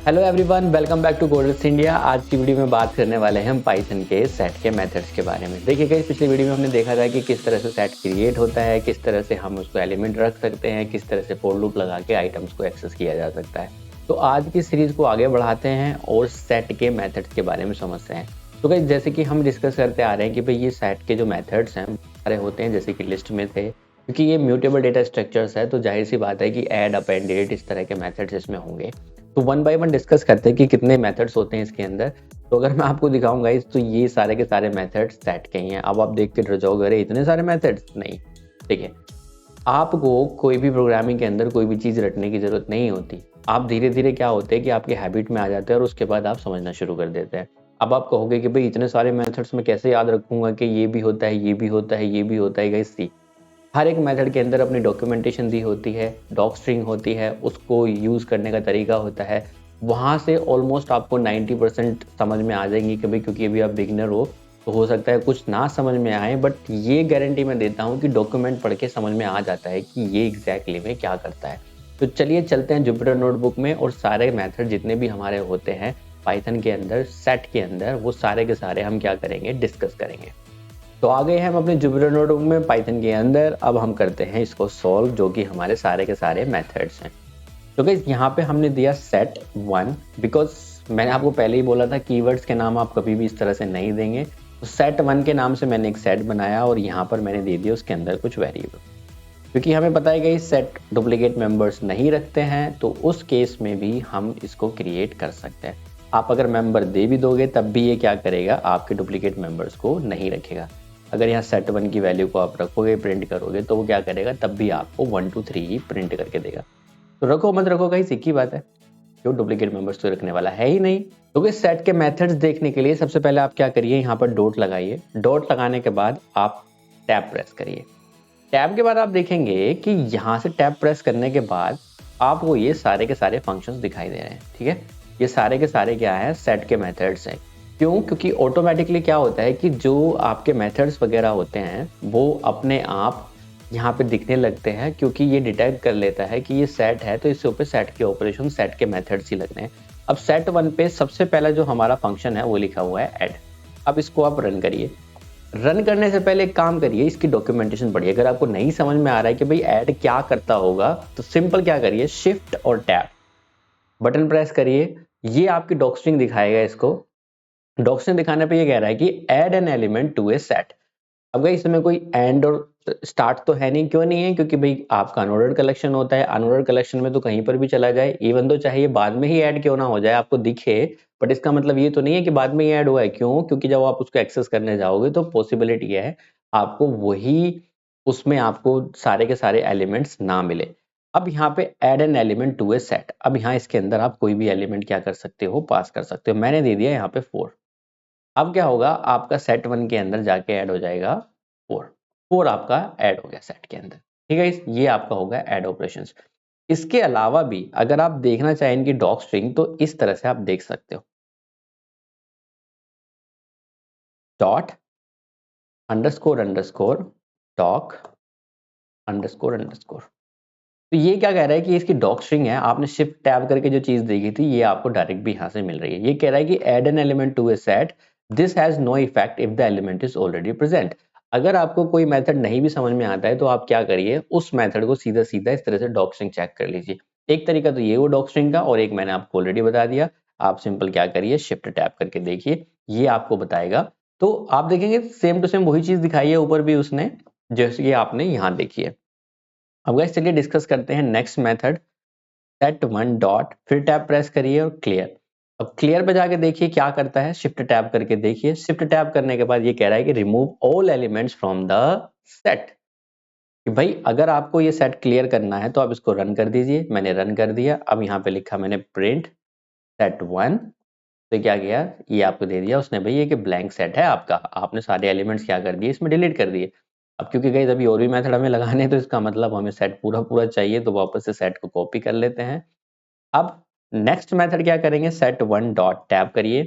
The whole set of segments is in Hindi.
Hello everyone, welcome back to coders India. आज की वीडियो में बात करने वाले हैं हम पाइथन के सेट के मेथड्स के बारे में। देखिए गाइस, पिछली वीडियो में हमने देखा था कि किस तरह से सेट क्रिएट होता है, किस तरह से हम उसको एलिमेंट रख सकते हैं, किस तरह से फॉर लूप लगा के आइटम्स को एक्सेस किया जा सकता है। तो आज की सीरीज को आगे बढ़ाते हैं और सेट के मेथड्स के बारे में समझते हैं। तो गाइस, जैसे कि हम डिस्कस करते आ रहे हैं कि भाई ये सेट के जो मेथड्स हैं सारे होते हैं जैसे कि लिस्ट में थे, क्योंकि ये म्यूटेबल डेटा स्ट्रक्चर्स है तो जाहिर सी बात है कि ऐड, अपेंड, डिलीट इस तरह के मेथड्स इसमें होंगे। तो वन बाय वन डिस्कस करते हैं कि कितने मेथड्स होते हैं इसके अंदर। तो अगर मैं आपको दिखाऊंगा इस तो ये सारे के सारे मेथड्स सेट के ही हैं। अब आप देख के डर जाओगे, अरे इतने सारे मेथड्स नहीं। ठीक है, आपको कोई भी प्रोग्रामिंग के अंदर कोई भी चीज़ रटने की ज़रूरत नहीं होती। आप धीरे धीरे क्या होते हैं कि आपके हैबिट में आ जाते हैं और उसके बाद आप समझना शुरू कर देते हैं। अब आप कहोगे कि भाई इतने सारे मेथड्स में कैसे याद रखूंगा कि ये भी होता है, ये भी होता है, ये भी होता है। गाइस सी, हर एक मेथड के अंदर अपनी डॉक्यूमेंटेशन दी होती है, डॉक स्ट्रिंग होती है, उसको यूज़ करने का तरीका होता है। वहाँ से ऑलमोस्ट आपको 90% समझ में आ जाएंगी कि भाई, क्योंकि अभी आप बिगिनर तो हो सकता है कुछ ना समझ में आए, बट ये गारंटी मैं देता हूँ कि डॉक्यूमेंट पढ़ के समझ में आ जाता है कि ये एग्जैक्टली में क्या करता है। तो चलिए चलते हैं जुपिटर नोटबुक में और सारे मेथड जितने भी हमारे होते हैं पाइथन के अंदर, सेट के अंदर, वो सारे के सारे हम क्या करेंगे, डिस्कस करेंगे। तो आ गए हैं हम अपने जुपिटर नोटबुक में पाइथन के अंदर। अब हम करते हैं इसको सॉल्व, जो कि हमारे सारे के सारे मेथड्स हैं। तो गाइस यहाँ पे हमने दिया सेट 1, बिकॉज मैंने आपको पहले ही बोला था कीवर्ड्स के नाम आप कभी भी इस तरह से नहीं देंगे। तो सेट 1 के नाम से मैंने एक सेट बनाया और यहाँ पर मैंने दे दिया उसके अंदर कुछ वेरिएबल, क्योंकि हमें पता है कि सेट डुप्लीकेट मेंबर्स नहीं रखते हैं, तो उस केस में भी हम इसको क्रिएट कर सकते हैं। आप अगर मेंबर दे भी दोगे तब भी ये क्या करेगा, आपके डुप्लीकेट मेंबर्स को नहीं रखेगा। अगर यहाँ सेट 1 की वैल्यू को आप रखोगे, प्रिंट करोगे, तो वो क्या करेगा, तब भी आपको 1 2 3 ही प्रिंट करके देगा। तो रखो मत रखो कहीं सीखी बात है, क्यों डुप्लीकेट मेंबर्स तो रखने वाला है ही नहीं। तो इस सेट के मेथड्स देखने के लिए सबसे पहले आप क्या करिए, यहाँ पर डॉट लगाइए। डॉट लगाने के बाद आप टैब प्रेस करिए। टैब के बाद आप देखेंगे कि यहाँ से टैब प्रेस करने के बाद आपको ये सारे के सारे फंक्शंस दिखाई दे रहे हैं। ठीक है, ये सारे के सारे क्या है, सेट के मेथड्स हैं। क्यों? क्योंकि ऑटोमेटिकली क्या होता है कि जो आपके मेथड्स वगैरह होते हैं वो अपने आप यहाँ पे दिखने लगते हैं, क्योंकि ये डिटेक्ट कर लेता है कि ये सेट है, तो इससे ऊपर सेट के ऑपरेशन, सेट के मेथड्स ही लगने हैं। अब सेट 1 पे सबसे पहला जो हमारा फंक्शन है वो लिखा हुआ है ऐड। अब इसको आप रन करिए। रन करने से पहले एक काम करिए, इसकी डॉक्यूमेंटेशन पढ़िए। अगर आपको नहीं समझ में आ रहा है कि भाई ऐड क्या करता होगा, तो सिंपल क्या करिए, शिफ्ट और टैब बटन प्रेस करिए। ये आपकी डॉक्स्ट्रिंग दिखाएगा। इसको डॉक्स्ट्रिंग दिखाने पे ये कह रहा है कि add an element to a set. अब भाई इसमें कोई एंड और स्टार्ट तो है नहीं। क्यों नहीं है? क्योंकि भाई आपका अनऑर्डर्ड कलेक्शन होता है। अनऑर्डर्ड कलेक्शन में तो कहीं पर भी चला जाए, इवन तो चाहे ये बाद में ही ऐड क्यों ना हो जाए, आपको दिखे, बट इसका मतलब ये तो नहीं है कि बाद में ही ऐड हुआ है। क्यों? क्योंकि जब आप उसको एक्सेस करने जाओगे तो पॉसिबिलिटी है आपको वही, उसमें आपको सारे के सारे एलिमेंट्स ना मिले। अब यहाँ पे add an element to a set. अब यहाँ इसके अंदर आप कोई भी एलिमेंट क्या कर सकते हो, पास कर सकते हो। मैंने दे दिया यहाँ पे 4। अब क्या होगा, आपका सेट 1 के अंदर जाके ऐड हो जाएगा 4। 4 आपका ऐड हो गया सेट के अंदर। ठीक है, ये आपका होगा ऐड ऑपरेशंस। इसके अलावा भी अगर आप देखना चाहें इनकी डॉक स्ट्रिंग, तो इस तरह से आप देख सकते हो, dot underscore underscore doc underscore underscore. तो ये क्या कह रहा है कि इसकी डॉक स्ट्रिंग है। आपने शिफ्ट टैब करके जो चीज देखी थी, ये आपको डायरेक्ट भी यहां से मिल रही है। ये कह रहा है कि add an element to a set, this has no effect if the element is already present. अगर आपको कोई मेथड नहीं भी समझ में आता है तो आप क्या करिए, उस मेथड को सीधा सीधा इस तरह से डॉक स्ट्रिंग चेक कर लीजिए। एक तरीका तो ये वो डॉक स्ट्रिंग का, और एक मैंने आपको ऑलरेडी बता दिया। आप सिंपल क्या करिए, शिफ्ट टैब करके देखिए, ये आपको बताएगा। तो आप देखेंगे सेम टू सेम वही चीज दिखाई है ऊपर भी उसने, जैसे कि आपने यहाँ देखी है। अब गाइस चलिए डिस्कस करते हैं नेक्स्ट मेथड, सेट 1 डॉट, फिर टैब प्रेस करिए और क्लियर। अब क्लियर पे जाके देखिए क्या करता है, शिफ्ट टैब करके देखिए। शिफ्ट टैब करने के बाद ये कह रहा है कि remove all elements from the set. कि भाई अगर आपको ये सेट क्लियर करना है तो आप इसको रन कर दीजिए। मैंने रन कर दिया। अब यहाँ पे लिखा मैंने प्रिंट सेट 1, तो क्या किया, ये आपको दे दिया उसने भाई, ये कि ब्लैंक सेट है आपका, आपने सारे एलिमेंट्स क्या कर दिए, इसमें डिलीट कर दिए। अब क्योंकि गाइस अभी और भी मेथड हमें लगाने हैं, तो इसका मतलब हमें सेट पूरा पूरा चाहिए, तो वापस से सेट को कॉपी कर लेते हैं। अब नेक्स्ट मेथड क्या करेंगे, सेट 1 डॉट टैब करिए,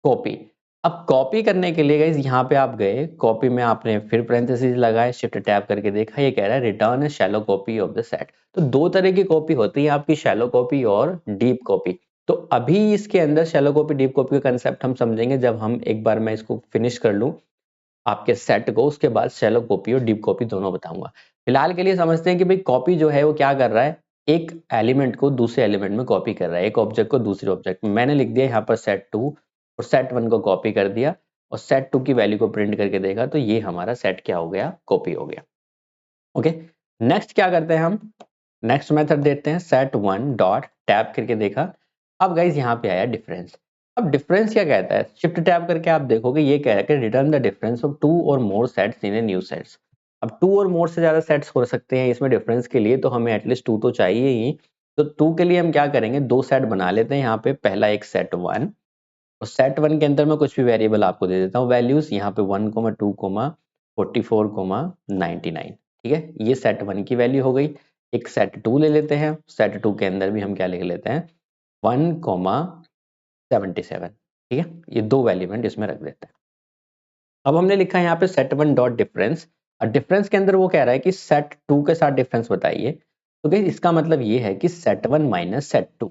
कॉपी। अब कॉपी करने के लिए गाइस यहाँ पे आप गए, कॉपी में आपने फिर पैरेंथेसिस लगाए, शिफ्ट टैब करके देखा, ये कह रहा है return A shallow copy of the set. तो दो तरह की कॉपी होती है आपकी, शैलो कॉपी और डीप कॉपी। तो अभी इसके अंदर शैलो कॉपी डीप कॉपी का कंसेप्ट हम समझेंगे जब हम एक बार मैं इसको फिनिश कर लूं आपके सेट को, उसके बाद शैलो कॉपी और डीप कॉपी दोनों बताऊंगा। फिलहाल के लिए समझते हैं कि भाई कॉपी जो है वो क्या कर रहा है, एक एलिमेंट को दूसरे एलिमेंट में कॉपी कर रहा है, एक ऑब्जेक्ट को दूसरे ऑब्जेक्ट में। मैंने लिख दिया यहाँ पर सेट 2 और सेट 1 को कॉपी कर दिया और सेट 2 की वैल्यू को प्रिंट करके देखा तो ये हमारा सेट क्या हो गया, कॉपी हो गया। ओके, नेक्स्ट क्या करते हैं हम, नेक्स्ट मेथड देते हैं सेट 1 डॉट टैब करके देखा। अब गाइज यहाँ पे आया डिफरेंस। अब डिफरेंस क्या कहता है, शिफ्ट टैब करके आप देखोगे ये कह रहा है कि return the difference of two और more sets in a new sets. अब टू और मोर से ज्यादा सेट्स हो सकते हैं इसमें डिफरेंस के लिए, तो हमें एटलीस्ट टू तो चाहिए ही। तो टू के लिए हम क्या करेंगे, दो सेट बना लेते हैं यहाँ पे। पहला एक सेट 1 और सेट 1 के अंदर मैं कुछ भी वेरिएबल आपको दे देता हूँ वैल्यूज, यहाँ पे 1, 2, 44, 99। ठीक है, ये सेट 1 की वैल्यू हो गई। एक सेट 2 ले लेते हैं, सेट 2 के अंदर भी हम क्या लिख लेते हैं 1,77। ठीक है, ये दो वैल्यूमेंट इसमें रख देते हैं। अब हमने लिखा है यहाँ पे सेट 1 डॉट डिफरेंस, और डिफरेंस के अंदर वो कह रहा है कि सेट 2 के साथ डिफरेंस बताइए। तो गाइस इसका मतलब ये है कि सेट 1 माइनस सेट 2,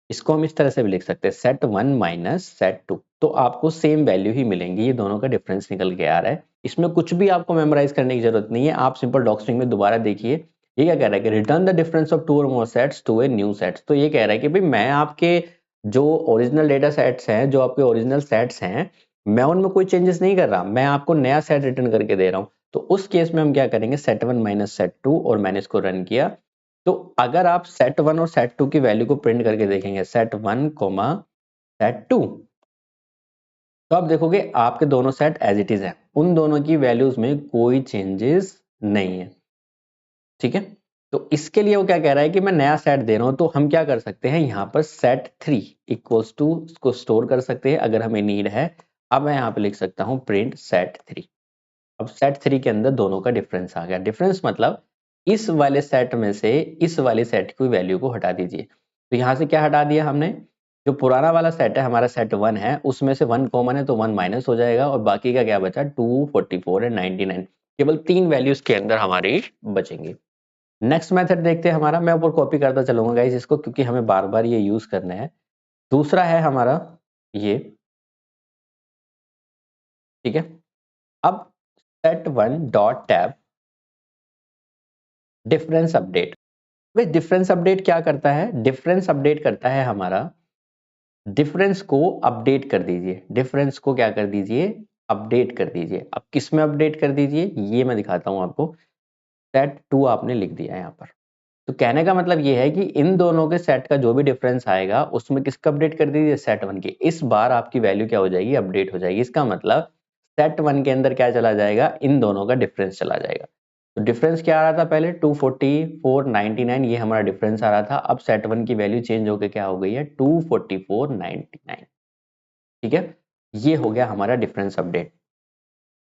इसको हम इस तरह से भी लिख सकते हैं सेट 1 माइनस सेट 2। तो आपको सेम वैल्यू ही मिलेंगी, ये दोनों का डिफरेंस निकल के आ रहा है। इसमें कुछ भी आपको मेमोराइज करने की जरूरत नहीं है, आप सिंपल डॉक्स्ट्रिंग में दोबारा देखिए। ये क्या कह रहा है कि return the difference of two और more sets to a new sets. तो ये कह रहा है कि भाई मैं आपके जो ओरिजिनल डेटा सेट्स हैं, जो आपके ओरिजिनल सेट्स हैं, मैं उनमें कोई चेंजेस नहीं कर रहा, मैं आपको नया सेट रिटर्न करके दे रहा हूं। तो उस केस में हम क्या करेंगे, सेट 1 माइनस सेट 2, और मैंने इसको रन किया। तो अगर आप सेट 1 और सेट 2 की वैल्यू को प्रिंट करके देखेंगे, सेट 1 कोमा सेट 2, तो आप देखोगे आपके दोनों सेट एज इट इज है, उन दोनों की वैल्यूज में कोई चेंजेस नहीं है। ठीक है, तो इसके लिए वो क्या कह रहा है कि मैं नया सेट दे रहा हूं, तो हम क्या कर सकते हैं, यहाँ पर सेट 3 इक्वल्स टू को स्टोर कर सकते हैं अगर हमें नीड है। अब मैं यहाँ पे लिख सकता हूँ प्रिंट सेट 3। अब सेट 3 के अंदर दोनों का डिफरेंस आ गया। डिफरेंस मतलब इस वाले सेट में से इस वाले सेट की वैल्यू को हटा दीजिए। तो यहाँ से क्या हटा दिया हमने, जो पुराना वाला सेट है हमारा सेट 1 है, उसमें से 1 कॉमन है तो 1 माइनस हो जाएगा, और बाकी का क्या बचा 2, 44 एंड 99। केवल तीन वैल्यूज के अंदर हमारी बचेंगी। नेक्स्ट मेथड देखते हैं हमारा, मैं ऊपर कॉपी करता चलूंगा गाइस इसको, क्योंकि हमें बार बार ये यूज करना है। दूसरा है हमारा ये, ठीक है। अब set 1 dot tab difference update. भाई डिफरेंस अपडेट क्या करता है, डिफरेंस अपडेट करता है हमारा, डिफरेंस को अपडेट कर दीजिए, डिफरेंस को क्या कर दीजिए, अपडेट कर दीजिए। अब किस में अपडेट कर दीजिए, ये मैं दिखाता हूं आपको। सेट 2 आपने लिख दिया है यहाँ पर, तो कहने का मतलब ये है कि इन दोनों के सेट का जो भी डिफरेंस आएगा उसमें किसका अपडेट कर दीजिए, सेट 1 की। इस बार आपकी वैल्यू क्या हो जाएगी, अपडेट हो जाएगी। इसका मतलब सेट 1 के अंदर क्या चला जाएगा, इन दोनों का डिफरेंस चला जाएगा। तो डिफरेंस क्या आ रहा था पहले 244.99, ये हमारा डिफरेंस आ रहा था। अब सेट 1 की वैल्यू चेंज होकर क्या हो गई है 244.99। ठीक है, ये हो गया हमारा डिफरेंस अपडेट।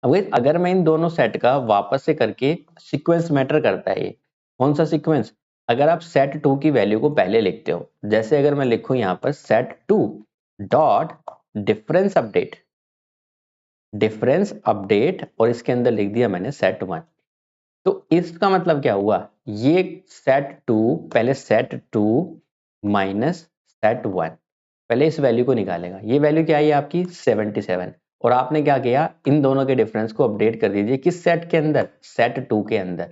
अब guys, अगर मैं इन दोनों सेट का वापस से करके, सीक्वेंस मैटर करता है ये, कौन सा सीक्वेंस, अगर आप सेट 2 की वैल्यू को पहले लिखते हो, जैसे अगर मैं लिखूं यहाँ पर set 2 dot difference update, difference update, और इसके अंदर लिख दिया मैंने सेट 1। तो इसका मतलब क्या हुआ, ये सेट 2 पहले सेट 2 माइनस सेट 1, पहले इस वैल्यू को निकालेगा। ये वैल्यू क्या है आपकी 77, और आपने क्या किया, इन दोनों के डिफरेंस को अपडेट कर दीजिए किस सेट के अंदर, सेट 2 के अंदर।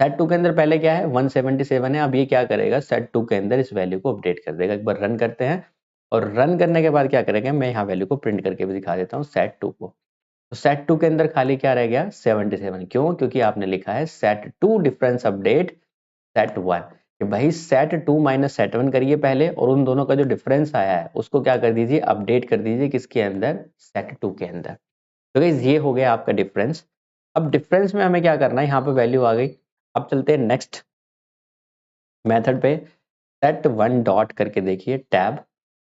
सेट 2 के अंदर पहले क्या है 177 है, अब ये क्या करेगा सेट 2 के अंदर इस वैल्यू को अपडेट कर देगा। एक बार रन करते हैं, और रन करने के बाद क्या करेंगे, मैं यहाँ वैल्यू को प्रिंट करके भी दिखा देता हूँ सेट 2 को। तो सेट 2 के अंदर खाली क्या रह गया 77, क्यों, क्योंकि आपने लिखा है सेट 2 डिफरेंस अपडेट सेट 1, कि भाई सेट 2 माइनस सेट 1 करिए पहले, और उन दोनों का जो डिफरेंस आया है उसको क्या कर दीजिए, अपडेट कर दीजिए किसके अंदर, सेट 2 के अंदर। तो गाइस ये हो गया आपका डिफरेंस। अब डिफरेंस में हमें क्या करना है, यहाँ पे वैल्यू आ गई। अब चलते हैं नेक्स्ट मेथड पे, सेट 1 डॉट करके देखिए टैब।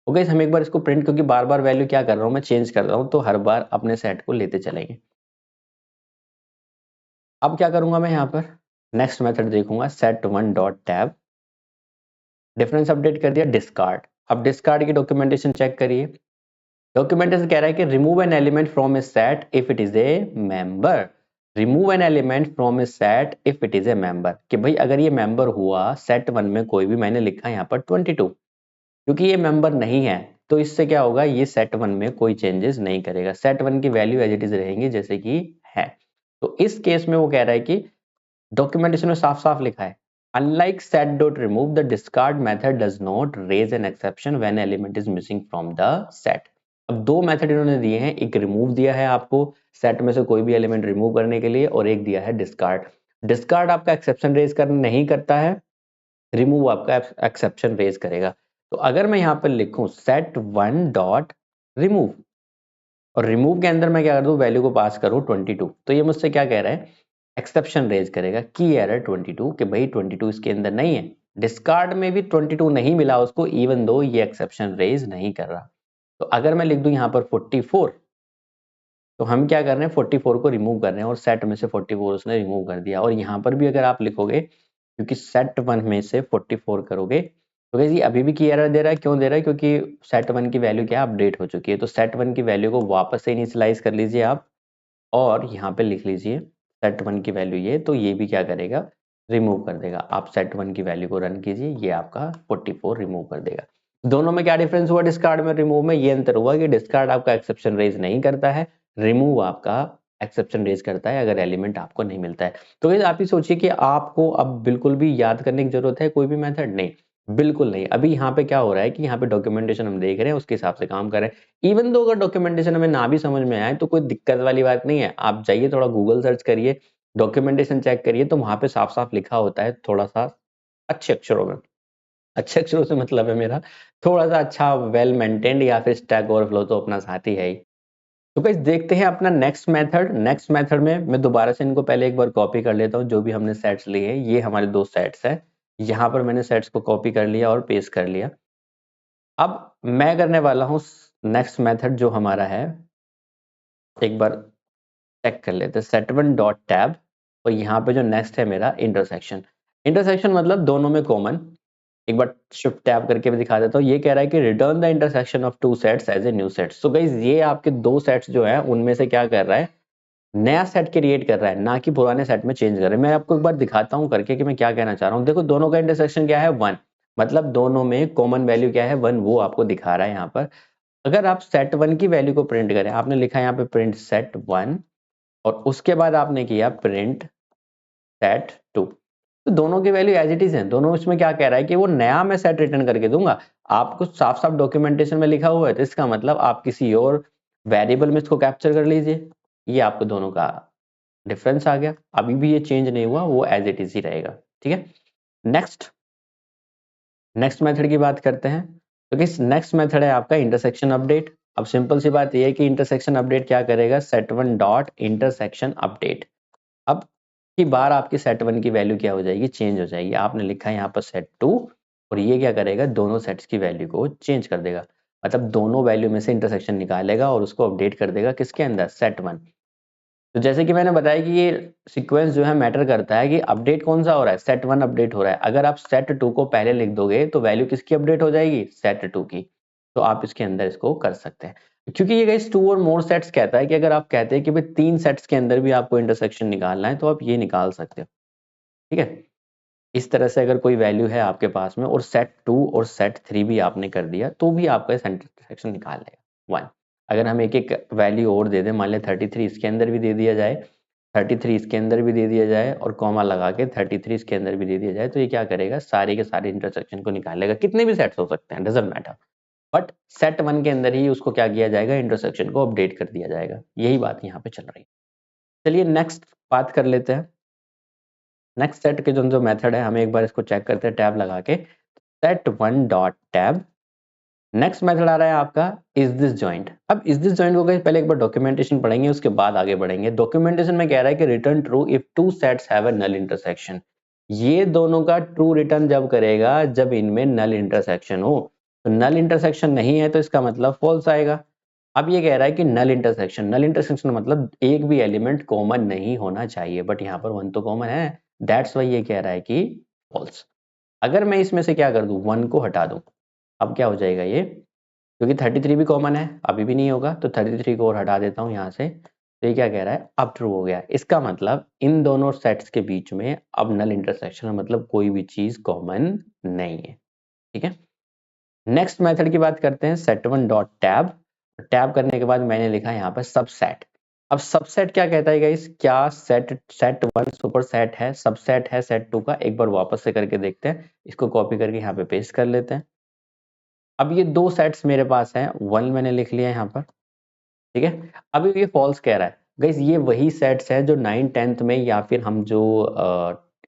तो गाइस हम एक बार इसको प्रिंट, क्योंकि बार बार वैल्यू क्या कर रहा हूँ मैं, चेंज कर रहा हूँ, तो हर बार अपने सेट को लेते चलेंगे। अब क्या करूंगा मैं यहाँ पर, नेक्स्ट मेथड देखूंगा set 1 dot tab, difference update कर दिया डिस्कार्ड। अब डिस्कार्ड की डॉक्यूमेंटेशन चेक करिए। डॉक्यूमेंटेशन कह रहा है कि remove an element from A set if it is a member, remove an element from A set if it is a member, कि भाई अगर ये मेंबर हुआ सेट 1 में कोई भी, मैंने लिखा यहाँ पर 22, क्योंकि ये मेंबर नहीं है तो इससे क्या होगा, ये सेट 1 में कोई चेंजेस नहीं करेगा, सेट 1 की वैल्यू एज इट इज रहेंगी जैसे कि है। तो इस केस में वो कह रहा है कि डॉक्यूमेंटेशन में साफ साफ लिखा है unlike set dot remove the discard method does not raise an exception when element is missing from the set. अब दो मेथड इन्होंने दिए हैं, एक रिमूव दिया है आपको सेट में से कोई भी एलिमेंट रिमूव करने के लिए, और एक दिया है डिस्कार्ड। डिस्कार्ड आपका एक्सेप्शन रेज कर नहीं करता है, रिमूव आपका एक्सेप्शन रेज करेगा। तो अगर मैं यहाँ पर लिखूं सेट 1 डॉट रिमूव, और रिमूव के अंदर मैं क्या कर दूं, वैल्यू को पास करूं 22, तो ये मुझसे क्या कह रहा है, एक्सेप्शन रेज करेगा की एरर 22 कि भाई 22 इसके अंदर नहीं है। डिस्कार्ड में भी 22 नहीं मिला उसको, इवन दो ये एक्सेप्शन रेज नहीं कर रहा। तो अगर मैं लिख दूं यहाँ पर 44, तो हम क्या कर रहे हैं 44 को रिमूव कर रहे हैं और सेट में से 44 उसने रिमूव कर दिया। और यहाँ पर भी अगर आप लिखोगे, क्योंकि सेट 1 में से 44 करोगे तो ये अभी भी की एरर दे रहा है। क्यों दे रहा है, क्योंकि सेट 1 की वैल्यू क्या अपडेट हो चुकी है। तो सेट 1 की वैल्यू को वापस से इनिशियलाइज कर लीजिए आप, और यहाँ पे लिख लीजिए सेट 1 की वैल्यू ये, तो ये भी क्या करेगा, रिमूव कर देगा। आप सेट 1 की वैल्यू को रन कीजिए, ये आपका 44 रिमूव कर देगा। दोनों में क्या डिफरेंस हुआ, डिस्कार्ड में रिमूव में ये अंतर हुआ कि डिस्कार्ड आपका एक्सेप्शन रेज नहीं करता है, रिमूव आपका एक्सेप्शन रेज करता है अगर एलिमेंट आपको नहीं मिलता है। तो आप ही सोचिए कि आपको अब बिल्कुल भी याद करने की जरूरत है कोई भी मेथड, नहीं बिल्कुल नहीं। अभी यहाँ पे क्या हो रहा है कि यहाँ पे डॉक्यूमेंटेशन हम देख रहे हैं, उसके हिसाब से काम कर रहे हैं। इवन दो अगर डॉक्यूमेंटेशन हमें ना भी समझ में आए तो कोई दिक्कत वाली बात नहीं है, आप जाइए थोड़ा गूगल सर्च करिए, डॉक्यूमेंटेशन चेक करिए, तो वहां पे साफ साफ लिखा होता है थोड़ा सा अच्छे अक्षरों में। अच्छे अक्षरों से मतलब है मेरा थोड़ा सा अच्छा वेल मेंटेन्ड, या फिर स्टैक ओवरफ्लो तो अपना साथ ही है ही। तो गाइस देखते हैं अपना नेक्स्ट मेथड। नेक्स्ट मेथड में मैं दोबारा से इनको पहले एक बार कॉपी कर लेता हूँ, जो भी हमने सेट्स लिए हैं, ये हमारे दो सेट्स हैं। यहाँ पर मैंने सेट्स को कॉपी कर लिया और पेस्ट कर लिया। अब मैं करने वाला हूँ नेक्स्ट मेथड जो हमारा है, एक बार चेक कर लेते हैं सेट 1 डॉट टैब, और यहाँ पे जो नेक्स्ट है मेरा इंटरसेक्शन। इंटरसेक्शन मतलब दोनों में कॉमन। एक बार शिफ्ट टैब करके भी दिखा देता हूँ। ये कह रहा है कि return the intersection of two sets as a new set. So guys ये आपके दो सेट्स जो है उनमें से क्या कर रहा है, नया सेट क्रिएट कर रहा है, ना कि पुराने सेट में चेंज कर रहा है। मैं आपको एक बार दिखाता हूँ करके कि मैं क्या कहना चाह रहा हूँ। देखो दोनों का इंटरसेक्शन क्या है 1, मतलब दोनों में कॉमन वैल्यू क्या है 1, वो आपको दिखा रहा है यहाँ पर। अगर आप सेट 1 की वैल्यू को प्रिंट करें, आपने लिखा है यहाँ पे प्रिंट सेट 1, और उसके बाद आपने किया प्रिंट सेट 2, तो दोनों की वैल्यू एज इट इज है। दोनों इसमें क्या कह रहा है कि वो नया मैं सेट रिटर्न करके दूंगा। आपको साफ साफ डॉक्यूमेंटेशन में लिखा हुआ है, तो इसका मतलब आप किसी और वेरिएबल में इसको कैप्चर कर लीजिए। ये आपको दोनों का डिफरेंस आ गया, अभी भी ये चेंज नहीं हुआ, वो एज इट इज ही रहेगा। ठीक है, नेक्स्ट नेक्स्ट मेथड की बात करते हैं। तो किस नेक्स्ट मेथड है आपका इंटरसेक्शन अपडेट। अब सिंपल सी बात ये है कि इंटरसेक्शन अपडेट क्या करेगा, सेट 1 डॉट इंटरसेक्शन अपडेट। अब की बार आपकी सेट 1 की वैल्यू क्या हो जाएगी, चेंज हो जाएगी। आपने लिखा है यहाँ पर सेट 2, और ये क्या करेगा, दोनों सेट्स की वैल्यू को चेंज कर देगा। मतलब दोनों वैल्यू में से इंटरसेक्शन निकालेगा और उसको अपडेट कर देगा किसके अंदर, सेट 1। तो जैसे कि मैंने बताया कि ये सीक्वेंस जो है मैटर करता है कि अपडेट कौन सा हो रहा है, सेट 1 अपडेट हो रहा है। अगर आप सेट 2 को पहले लिख दोगे तो वैल्यू किसकी अपडेट हो जाएगी, सेट 2 की। तो आप इसके अंदर इसको कर सकते हैं, क्योंकि ये गाइस 2 और मोर सेट्स कहता है कि अगर आप कहते हैं कि भाई 3 सेट्स के अंदर भी आपको इंटरसेक्शन निकालना है, तो आप ये निकाल सकते हो। ठीक है, इस तरह से अगर कोई वैल्यू है आपके पास में और सेट 2 और सेट 3 भी आपने कर दिया, तो भी आपका इंटरसेक्शन निकाल लेगा 1। अगर हम एक एक वैल्यू और दे दें, मान लें 33 इसके अंदर भी दे दिया जाए, 33 इसके अंदर भी दे दिया जाए, और कॉमा लगा के 33 इसके अंदर भी दे दिया जाए, तो ये क्या करेगा, सारे के सारे इंटरसेक्शन को निकालेगा। कितने भी सेट्स हो सकते हैं, डजंट मैटर, बट सेट 1 के अंदर ही उसको क्या किया जाएगा, इंटरसेक्शन को अपडेट कर दिया जाएगा। यही बात यहाँ पे चल रही है। चलिए नेक्स्ट बात कर लेते हैं। नेक्स्ट सेट के जो मेथड है, हमें एक बार इसको चेक करते हैं टैब लगा के, set 1 dot tab. Next method आ रहा है आपका इज दिस जॉइंट। अब इज दिस जॉइंट को पहले एक बार डॉक्यूमेंटेशन पढ़ेंगे, उसके बाद आगे बढ़ेंगे। डॉक्यूमेंटेशन में कह रहा है कि return true if two sets have a null intersection. ये दोनों का ट्रू रिटर्न जब करेगा जब इनमें नल इंटरसेक्शन हो। तो नल इंटरसेक्शन नहीं है तो इसका मतलब फॉल्स आएगा। अब ये कह रहा है कि नल इंटरसेक्शन मतलब एक भी एलिमेंट कॉमन नहीं होना चाहिए, बट यहाँ पर 1 तो कॉमन है, दैट्स वाई ये कह रहा है कि फॉल्स। अगर मैं इसमें से क्या कर दूं, 1 को हटा दूं, अब क्या हो जाएगा ये, क्योंकि 33 भी कॉमन है, अभी भी नहीं होगा, तो 33 को और हटा देता हूं यहां से। तो ये क्या कह रहा है, अब ट्रू हो गया। इसका मतलब इन दोनों सेट्स के बीच में अब नल इंटरसेक्शन मतलब कोई भी चीज कॉमन नहीं है। ठीक है, नेक्स्ट मेथड की बात करते हैं, set1.tab। टैब करने के बाद मैंने लिखा यहाँ पर सबसेट। अब सबसेट क्या कहता है गाइस, क्या सेट वन सुपर सेट है, सबसेट है सेट टू का? एक बार वापस से करके देखते हैं, इसको कॉपी करके यहाँ पे पेस्ट कर लेते हैं। अब ये दो सेट्स मेरे पास हैं, वन मैंने लिख लिया यहाँ पर, ठीक है। अभी ये फॉल्स कह रहा है गाइस, ये वही सेट्स हैं जो 9th-10th में या फिर हम जो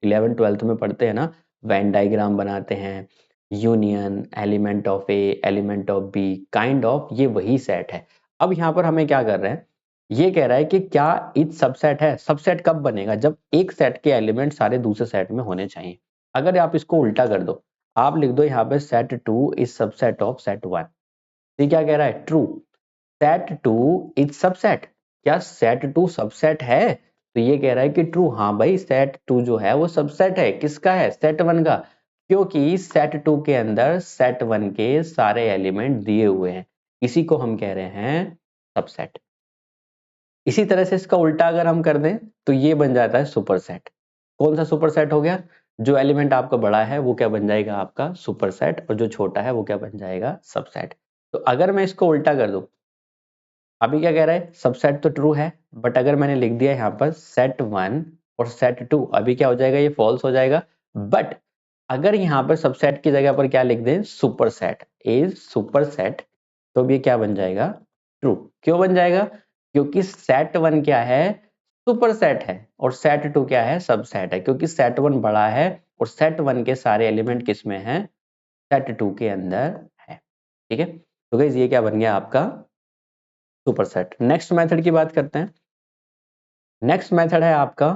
11th-12th में पढ़ते हैं ना, वेन डायग्राम बनाते हैं, union, element of A, element of B, kind of, ये वही सेट है। अब यहाँ पर हमें क्या कर रहे हैं, ये कह रहा है कि क्या इच सबसेट है। सबसेट कब बनेगा, जब एक सेट के एलिमेंट सारे दूसरे सेट में होने चाहिए। अगर आप इसको उल्टा कर दो, आप लिख दो यहाँ पे set two is subset of set one. ये क्या कह रहा है, true. Set two is subset, क्या सेट टू सबसेट है? तो ये कह रहा है कि ट्रू, हाँ भाई सेट टू जो है वो सबसेट है, किसका है, सेट वन का, क्योंकि सेट टू के अंदर सेट वन के सारे एलिमेंट दिए हुए हैं, इसी को हम कह रहे हैं सबसेट। इसी तरह से इसका उल्टा अगर हम कर दें तो ये बन जाता है सुपरसेट। कौन सा सुपरसेट हो गया, जो एलिमेंट आपका बड़ा है वो क्या बन जाएगा, आपका सुपरसेट, और जो छोटा है वो क्या बन जाएगा, सबसेट। तो अगर मैं इसको उल्टा कर दूं, अभी क्या कह रहा है, सबसेट तो ट्रू है, बट अगर मैंने लिख दिया यहाँ पर सेट वन और सेट टू, अभी क्या हो जाएगा, ये फॉल्स हो जाएगा। बट अगर यहाँ पर सबसेट की जगह पर क्या लिख दें, सुपरसेट, इज सुपरसेट, तो अब ये क्या बन जाएगा, ट्रू। क्यों बन जाएगा, क्योंकि सेट वन क्या है, सुपरसेट है, और सेट टू क्या है, सबसेट है, क्योंकि सेट वन बड़ा है और सेट वन के सारे एलिमेंट किस में है, सेट टू के अंदर है, ठीक है। तो गाइस ये क्या बन गया आपका सुपरसेट। नेक्स्ट मेथड की बात करते हैं। नेक्स्ट मेथड है आपका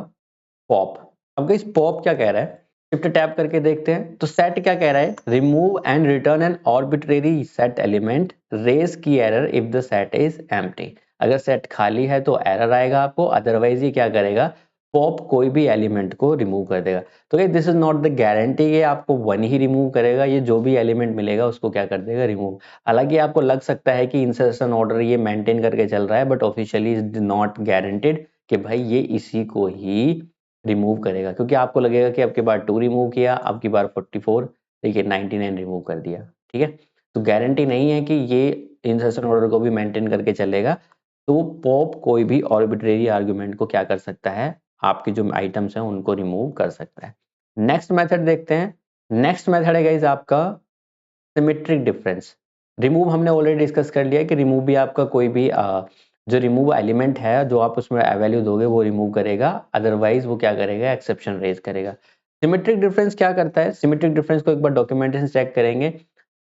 पॉप। अब गाइस पॉप क्या कह रहा है, शिफ्ट टैब करके देखते हैं। तो सेट क्या कह रहा है, remove and return an arbitrary set element, raise key error if the set is empty. अगर सेट खाली है तो एरर आएगा आपको, अदरवाइज ये क्या करेगा, पॉप कोई भी एलिमेंट को रिमूव कर देगा। तो ये this is not the guarantee ये आपको वन ही रिमूव करेगा, ये जो भी एलिमेंट मिलेगा उसको क्या कर देगा, रिमूव। हालांकि आपको लग सकता है कि इंसर्शन ऑर्डर ये मेंटेन करके चल रहा है, but officially is not guaranteed कि भाई ये इसी को ही रिमूव करेगा, क्योंकि आपको लगेगा कि अब की बार 2 रिमूव किया, अब की बार 44, देखिए 99 रिमूव कर दिया, ठीक है। तो गारंटी नहीं है कि ये इंसर्शन ऑर्डर को भी मेंटेन करके चलेगा। तो पॉप कोई भी आर्बिट्रेरी आर्गुमेंट को क्या कर सकता है, आपके जो आइटम्स हैं उनको रिमूव कर सकता है। नेक्स्ट मेथड देखते हैं। नेक्स्ट मेथड है गाइस आपका सिमेट्रिक डिफरेंस। रिमूव हमने ऑलरेडी डिस्कस कर लिया है कि रिमूव भी आपका कोई भी जो रिमूव एलिमेंट है जो आप उसमें वैल्यू दोगे वो रिमूव करेगा, अदरवाइज वो क्या करेगा, एक्सेप्शन रेज करेगा। सिमेट्रिक डिफरेंस क्या करता है, सिमेट्रिक डिफरेंस को एक बार डॉक्यूमेंटेशन चेक करेंगे।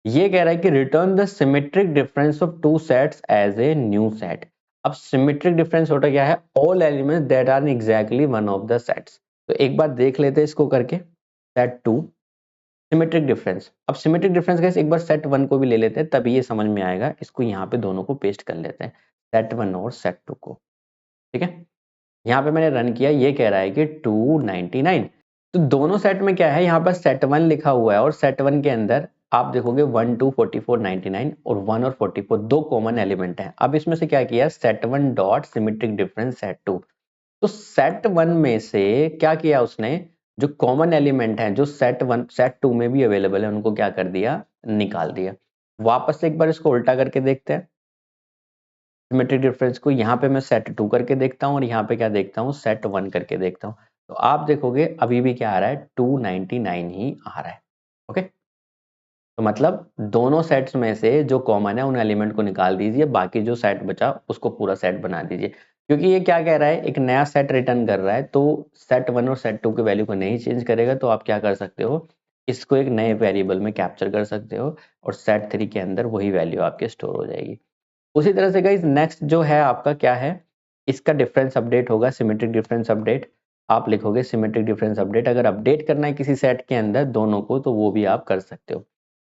ये कह रहा है कि return the symmetric difference of two sets as a new set. अब सिमेट्रिक डिफरेंस होता क्या है, all elements that are exactly one of the sets. तो एक बार देख लेते हैं इसको करके, सेट टू सिमेट्रिक डिफरेंस। अब सिमेट्रिक डिफरेंस गाइस एक बार सेट वन को भी ले लेते हैं तभी ये समझ में आएगा। इसको यहाँ पे दोनों को पेस्ट कर लेते हैं, सेट वन और सेट टू को, ठीक है। यहाँ पे मैंने रन किया, ये कह रहा है कि 299। तो दोनों सेट में क्या है, यहाँ पर सेट वन लिखा हुआ है और सेट वन के अंदर आप देखोगे 1 2 44 99 और 1 और 44 दो कॉमन एलिमेंट हैं। अब इसमें से क्या किया, set one dot symmetric difference set two. तो सेट वन में से क्या किया उसने, जो कॉमन एलिमेंट हैं जो सेट वन सेट टू में भी अवेलेबल है उनको क्या कर दिया, निकाल दिया। वापस से एक बार इसको उल्टा करके देखते हैं, सिमेट्रिक डिफरेंस को यहाँ पे मैं सेट टू करके देखता हूँ और यहाँ पे क्या देखता हूँ, सेट वन करके देखता हूँ। तो आप देखोगे अभी भी क्या आ रहा है, 299 ही आ रहा है, ओके। तो मतलब दोनों सेट्स में से जो कॉमन है उन एलिमेंट को निकाल दीजिए, बाकी जो सेट बचा उसको पूरा सेट बना दीजिए। क्योंकि ये क्या कह रहा है, एक नया सेट रिटर्न कर रहा है, तो सेट वन और सेट टू के वैल्यू को नहीं चेंज करेगा। तो आप क्या कर सकते हो, इसको एक नए वेरिएबल में कैप्चर कर सकते हो और सेट थ्री के अंदर वही वैल्यू आपके स्टोर हो जाएगी। उसी तरह से गाइस नेक्स्ट जो है आपका क्या है, इसका डिफरेंस अपडेट होगा, सिमेट्रिक डिफरेंस अपडेट। आप लिखोगे सिमेट्रिक डिफरेंस अपडेट, अगर अपडेट करना है किसी सेट के अंदर दोनों को तो वो भी आप कर सकते हो।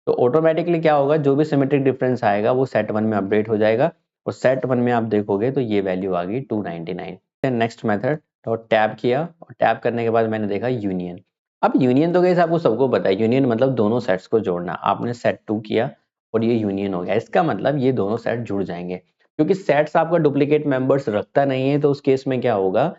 तो ऑटोमेटिकली क्या होगा, जो भी सिमेट्रिक डिफरेंस आएगा वो सेट वन में अपडेट हो जाएगा और सेट वन में आप देखोगे तो ये वैल्यू आ गई 299। नेक्स्ट मेथड, तो टैब किया और टैब करने के बाद मैंने देखा यूनियन। अब यूनियन तो गाइस आपको सबको पता है, यूनियन मतलब दोनों सेट्स को जोड़ना। आपने सेट टू किया और ये यूनियन हो गया, इसका मतलब ये दोनों सेट जुड़ जाएंगे। क्योंकि सेट्स आपका डुप्लीकेट मेंबर्स रखता नहीं है, तो उस केस में क्या होगा,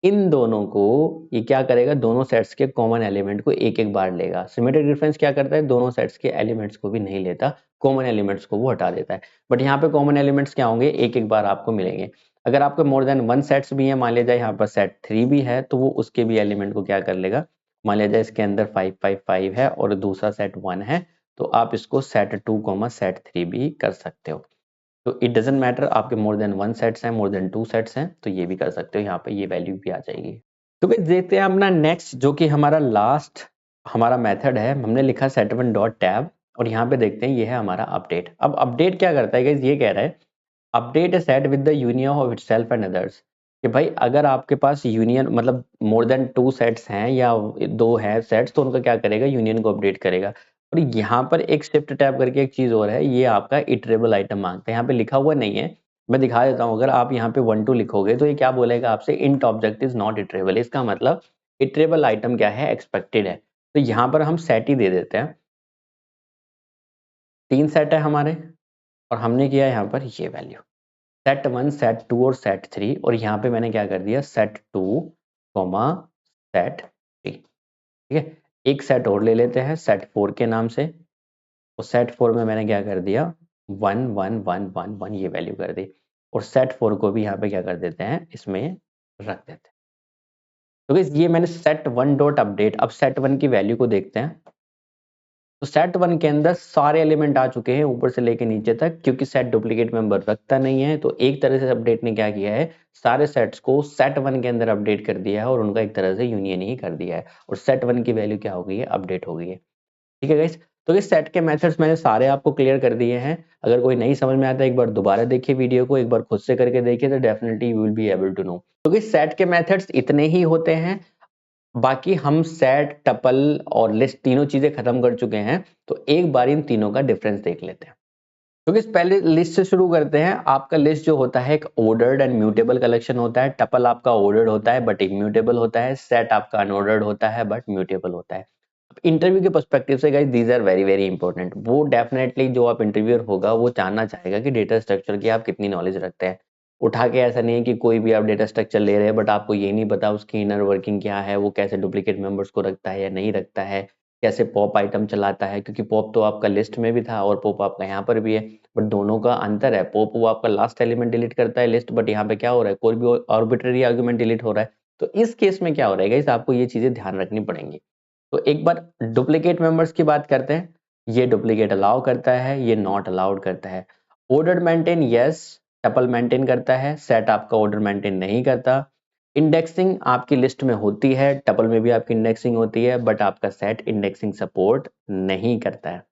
इन दोनों को ये क्या करेगा, दोनों सेट्स के कॉमन एलिमेंट को एक एक बार लेगा। सिमेट्रिक डिफरेंस क्या करता है, दोनों सेट्स के एलिमेंट्स को भी नहीं लेता, कॉमन एलिमेंट्स को वो हटा देता है। बट यहाँ पे कॉमन एलिमेंट्स क्या होंगे, एक एक बार आपको मिलेंगे। अगर आपके मोर देन वन सेट्स भी है, मान लिया जाए यहाँ पर सेट 3 भी है, तो वो उसके भी एलिमेंट को क्या कर लेगा, मान लिया जाए इसके अंदर 5 5 5 है और दूसरा सेट 1 है, तो आप इसको सेट 2 सेट 3 भी कर सकते हो। तो इट डजेंट मैटर आपके मोर देन वन सेट्स हैं, मोर देन 2 सेट्स हैं, तो ये भी कर सकते हो, यहाँ पे ये वैल्यू भी आ जाएगी। तो गाइस देखते हैं अपना नेक्स्ट, जो कि हमारा लास्ट हमारा मेथड है। हमने लिखा set1 डॉट टैब और यहाँ पे देखते हैं ये है हमारा अपडेट। अब अपडेट क्या करता है गाइस, ये कह रहा है update set with the union of itself and others, कि भाई अगर आपके पास यूनियन मतलब मोर देन 2 सेट्स हैं या 2 हैं सेट्स, तो उनका क्या करेगा, यूनियन को अपडेट करेगा। और यहाँ पर एक शिफ्ट टैब करके एक चीज और है, ये आपका इटरेबल आइटम मांगता है। यहाँ पे लिखा हुआ नहीं है, मैं दिखा देता हूँ। अगर आप यहाँ पे 1 2 लिखोगे तो ये क्या बोलेगा आपसे, int object is not iterable. इसका मतलब इटरेबल आइटम क्या है, एक्सपेक्टेड है। तो यहाँ पर हम सेट ही दे देते हैं, 3 सेट है हमारे और हमने किया यहाँ पर ये वैल्यू set1 set2 और set3, और यहाँ पे मैंने क्या कर दिया set2 कॉमा set3। ठीक है, एक सेट और ले लेते हैं set4 के नाम से, और set4 में मैंने क्या कर दिया 1 1 1 1 1 ये वैल्यू कर दी, और set4 को भी यहाँ पे क्या कर देते हैं, इसमें रख देते हैं। तो guys, ये मैंने set1 डॉट अपडेट। अब set1 की वैल्यू को देखते हैं, तो सेट वन के अंदर सारे एलिमेंट आ चुके हैं ऊपर से लेके नीचे तक, क्योंकि सेट डुप्लीकेट मेंबर रखता नहीं है। तो एक तरह से अपडेट ने क्या किया है, सारे सेट्स को सेट वन के अंदर अपडेट कर दिया है और उनका एक तरह से यूनियन ही कर दिया है, और सेट वन की वैल्यू क्या हो गई है, अपडेट हो गई है। ठीक है गाइस, तो इस सेट के मेथड्स मैंने सारे आपको क्लियर कर दिए हैं। अगर कोई नहीं समझ में आता है, एक बार दोबारा देखिए वीडियो को, एक बार खुद से करके देखिए, तो definitely you will be able to know. तो इस सेट के मेथड्स इतने ही होते हैं। बाकी हम सेट, टपल और लिस्ट तीनों चीजें खत्म कर चुके हैं, तो एक बार इन तीनों का डिफरेंस देख लेते हैं। क्योंकि पहले लिस्ट से शुरू करते हैं। आपका लिस्ट जो होता है एक ऑर्डर्ड एंड म्यूटेबल कलेक्शन होता है। टपल आपका ऑर्डर्ड होता है बट इम्यूटेबल होता है। सेट आपका अनऑर्डर्ड होता है बट म्यूटेबल होता है। इंटरव्यू के पर्सपेक्टिव से guys these are very very important. वो डेफिनेटली जो आप इंटरव्यूअर होगा वो जानना चाहेगा कि डेटा स्ट्रक्चर की आप कितनी नॉलेज रखते हैं। उठा के ऐसा नहीं है कि कोई भी आप डेटा स्ट्रक्चर ले रहे हैं बट आपको ये नहीं पता उसकी इनर वर्किंग क्या है, वो कैसे डुप्लीकेट मेंबर्स को रखता है या नहीं रखता है, कैसे पॉप आइटम चलाता है। क्योंकि पॉप तो आपका लिस्ट में भी था और पॉप आपका यहाँ पर भी है, बट दोनों का अंतर है। पॉप वो आपका लास्ट एलिमेंट डिलीट करता है लिस्ट, बट यहाँ पे क्या हो रहा है, कोई भी आर्बिट्ररी आर्गुमेंट डिलीट हो रहा है। तो इस केस में क्या हो रहा है गाइस, आपको ये चीजें ध्यान रखनी पड़ेंगी। तो एक बार डुप्लीकेट मेंबर्स की बात करते हैं। ये डुप्लीकेट अलाउ करता है, ये नॉट अलाउड करता है। Order maintain yes, tuple maintain करता है, सेट आपका ऑर्डर मेंटेन नहीं करता। इंडेक्सिंग आपकी लिस्ट में होती है, टपल में भी आपकी इंडेक्सिंग होती है, बट आपका सेट इंडेक्सिंग सपोर्ट नहीं करता है।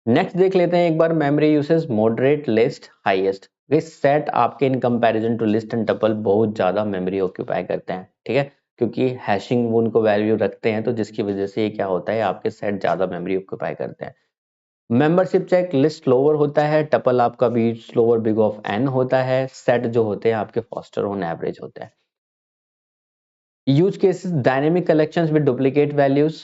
नेक्स्ट देख लेते हैं एक बार memory usage, moderate, list, highest. Set आपके इन comparison to list and tuple बहुत ज्यादा मेमोरी ऑक्यूपाई करते हैं। ठीक है, क्योंकि हैशिंग वो उनको वैल्यू रखते हैं, तो जिसकी वजह से ये क्या होता है, आपके सेट ज्यादा मेमोरी ऑक्यूपाई करते हैं। मेंबरशिप चेक, लिस्ट स्लोवर होता है, टपल आपका भी स्लोवर बिग ऑफ एन होता है, सेट जो होते हैं आपके फास्टर ऑन एवरेज होते हैं। Use cases, dynamic collections with duplicate values.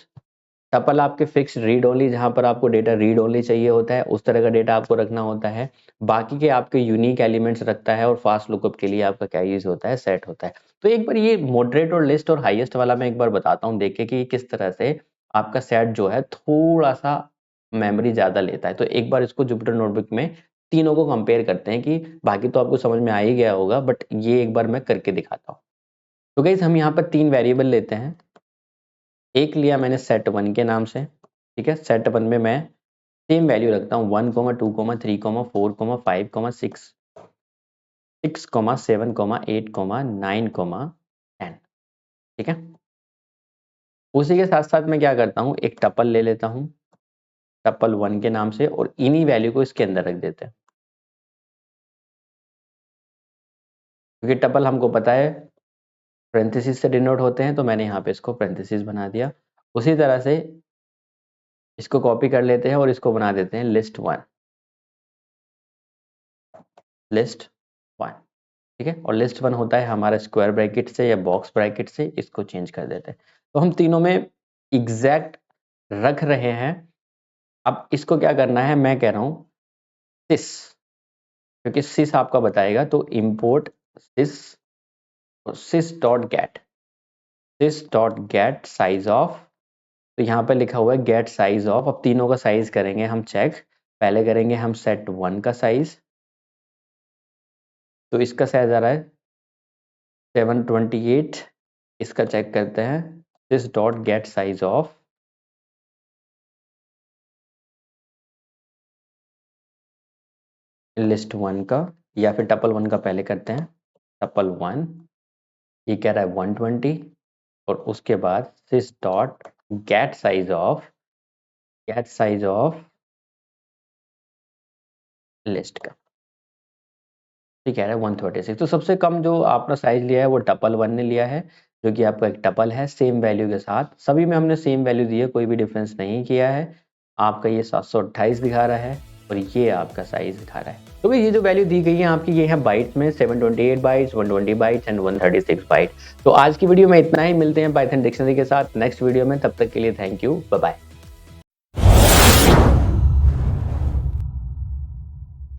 Tuple आपके फिक्स रीड ओनली, जहां पर आपको डेटा रीड ओनली चाहिए होता है उस तरह का डेटा आपको रखना होता है। बाकी के आपके यूनिक एलिमेंट्स रखता है, और फास्ट लुकअप के लिए आपका क्या यूज होता है, सेट होता है। तो एक बार ये मॉडरेट और लिस्ट और हाईएस्ट वाला मैं एक बार बताता हूँ, देखिए कि किस तरह से आपका सेट जो है थोड़ा सा मेमोरी ज्यादा लेता है। तो एक बार इसको जुपिटर नोटबुक में तीनों को कंपेयर करते हैं, कि बाकी तो आपको समझ में आ ही गया होगा, बट ये एक बार मैं करके दिखाता हूँ। तो गाइस हम यहाँ पर 3 वेरिएबल लेते हैं। एक लिया मैंने सेट वन के नाम से। ठीक है, सेट वन में मैं सेम वैल्यू रखता हूँ 1 2 3 4 5 6 6 7 8 9 10। ठीक है, उसी के साथ साथ मैं क्या करता हूँ, एक टपल ले लेता हूँ टपल वन के नाम से, और इन्हीं वैल्यू को इसके अंदर रख देते हैं। क्योंकि टपल हमको पता है पेरेंथेसिस से डिनोट होते हैं, तो मैंने यहाँ पे इसको पेरेंथेसिस बना दिया। उसी तरह से इसको कॉपी कर लेते हैं और इसको बना देते हैं लिस्ट वन, लिस्ट वन। ठीक है, और लिस्ट वन होता है हमारा स्क्वायर ब्रैकेट से या बॉक्स ब्रैकेट से, इसको चेंज कर देते हैं। तो हम तीनों में एग्जैक्ट रख रहे हैं। अब इसको क्या करना है, मैं कह रहा हूं सिस, क्योंकि सिस आपका बताएगा, तो import sis sys.get size of, तो यहाँ पे लिखा हुआ है गेट साइज ऑफ। अब तीनों का साइज करेंगे हम चेक। पहले करेंगे हम सेट 1 का साइज, तो इसका साइज आ रहा है 728। इसका चेक करते हैं this dot gate size of list 1 का, या फिर टपल 1 का पहले करते हैं। टपल 1 ये कह रहा है 120, और उसके बाद this dot gate size of list का, ठीक है 136। तो सबसे कम जो आपने साइज लिया है वो टपल 1 ने लिया है, जो कि आपका एक टपल है सेम वैल्यू के साथ। सभी में हमने सेम वैल्यू दी है, कोई भी डिफरेंस नहीं किया है। आपका ये 728 दिखा रहा है और ये आपका साइज दिखा रहा है। तो ये जो वैल्यू दी गई है आपकी, ये है बाइट में 728 बाइट्स, 120 बाइट्स एंड 136 बाइट। तो आज की वीडियो में इतना ही, मिलते हैं पाइथन डिक्शनरी के साथ नेक्स्ट वीडियो में। तब तक के लिए थैंक यू, बाय बाय।